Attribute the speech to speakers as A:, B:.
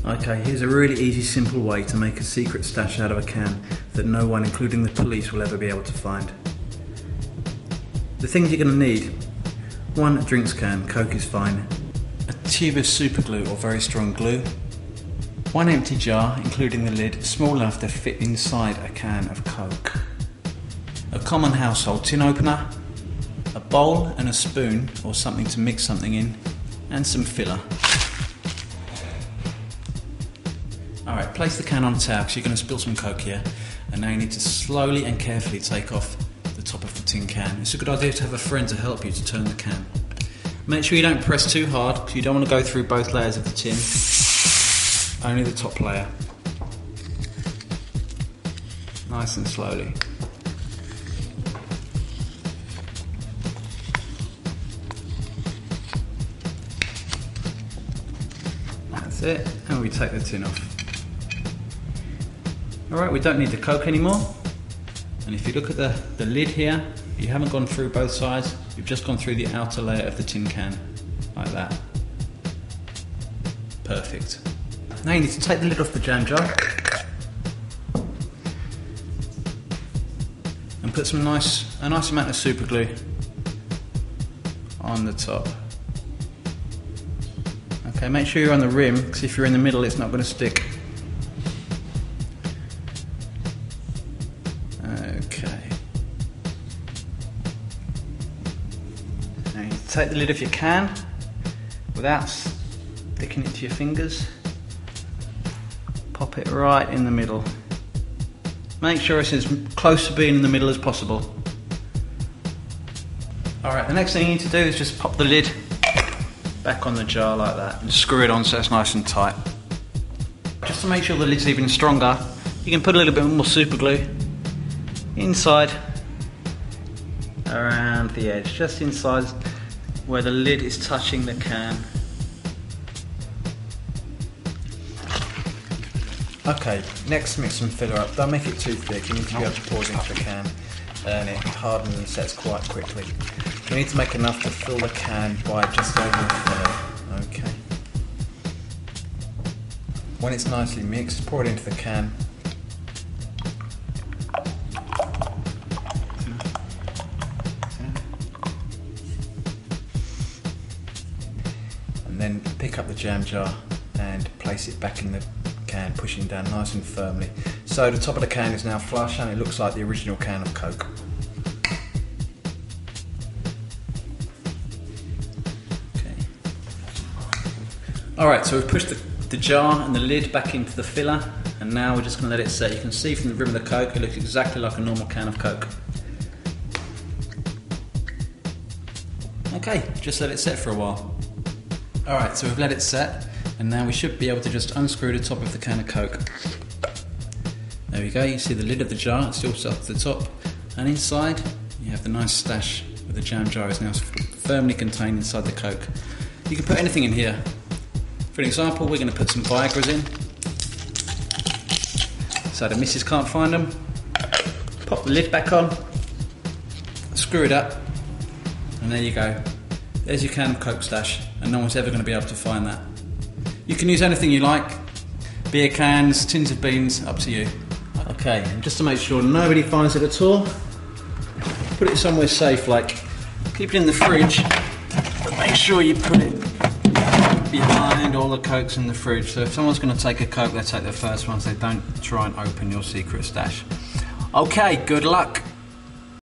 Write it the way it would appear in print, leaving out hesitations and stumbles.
A: Okay, here's a really easy, simple way to make a secret stash out of a can that no one, including the police, will ever be able to find. The things you're going to need: 1 drinks can, Coke is fine, a tube of super glue or very strong glue, 1 empty jar, including the lid, small enough to fit inside a can of Coke, a common household tin opener, a bowl and a spoon or something to mix something in, and some filler. Alright, place the can on a towel because you're going to spill some Coke here, and now you need to slowly and carefully take off the top of the tin can. It's a good idea to have a friend to help you to turn the can. Make sure you don't press too hard because you don't want to go through both layers of the tin, only the top layer. Nice and slowly. That's it, and we take the tin off. Alright, we don't need the Coke anymore, and if you look at the lid here, you haven't gone through both sides, you've just gone through the outer layer of the tin can, like that. Perfect. Now you need to take the lid off the jam jar and put a nice amount of super glue on the top. Okay, make sure you're on the rim, because if you're in the middle it's not going to stick. Okay. Now you take the lid off your can without sticking it to your fingers. Pop it right in the middle. Make sure it's as close to being in the middle as possible. Alright, the next thing you need to do is just pop the lid back on the jar like that and screw it on so it's nice and tight. Just to make sure the lid's even stronger, you can put a little bit more super glue inside around the edge, just inside where the lid is touching the can. Okay, next mix some filler up. Don't make it too thick, you need to be able to pour it into the can and it hardens and sets quite quickly. We need to make enough to fill the can by just over a third. Okay. When it's nicely mixed, pour it into the can. And then pick up the jam jar and place it back in the can, pushing down nice and firmly. So the top of the can is now flush and it looks like the original can of Coke. Okay. Alright, so we've pushed the jar and the lid back into the filler, and now we're just going to let it set. You can see from the rim of the Coke, it looks exactly like a normal can of Coke. Okay, just let it set for a while. Alright, so we've let it set, and now we should be able to just unscrew the top of the can of Coke. There we go, you see the lid of the jar, it's still set to the top, and inside you have the nice stash where the jam jar is now firmly contained inside the Coke. You can put anything in here. For an example, we're going to put some Viagra's in, so the missus can't find them. Pop the lid back on, screw it up, and there you go. There's your can of Coke stash, and no one's ever going to be able to find that. You can use anything you like, beer cans, tins of beans, up to you. Okay, and just to make sure nobody finds it at all, put it somewhere safe, like keep it in the fridge, but make sure you put it behind all the Cokes in the fridge. So if someone's going to take a Coke, they take the first one, so they don't try and open your secret stash. Okay, good luck.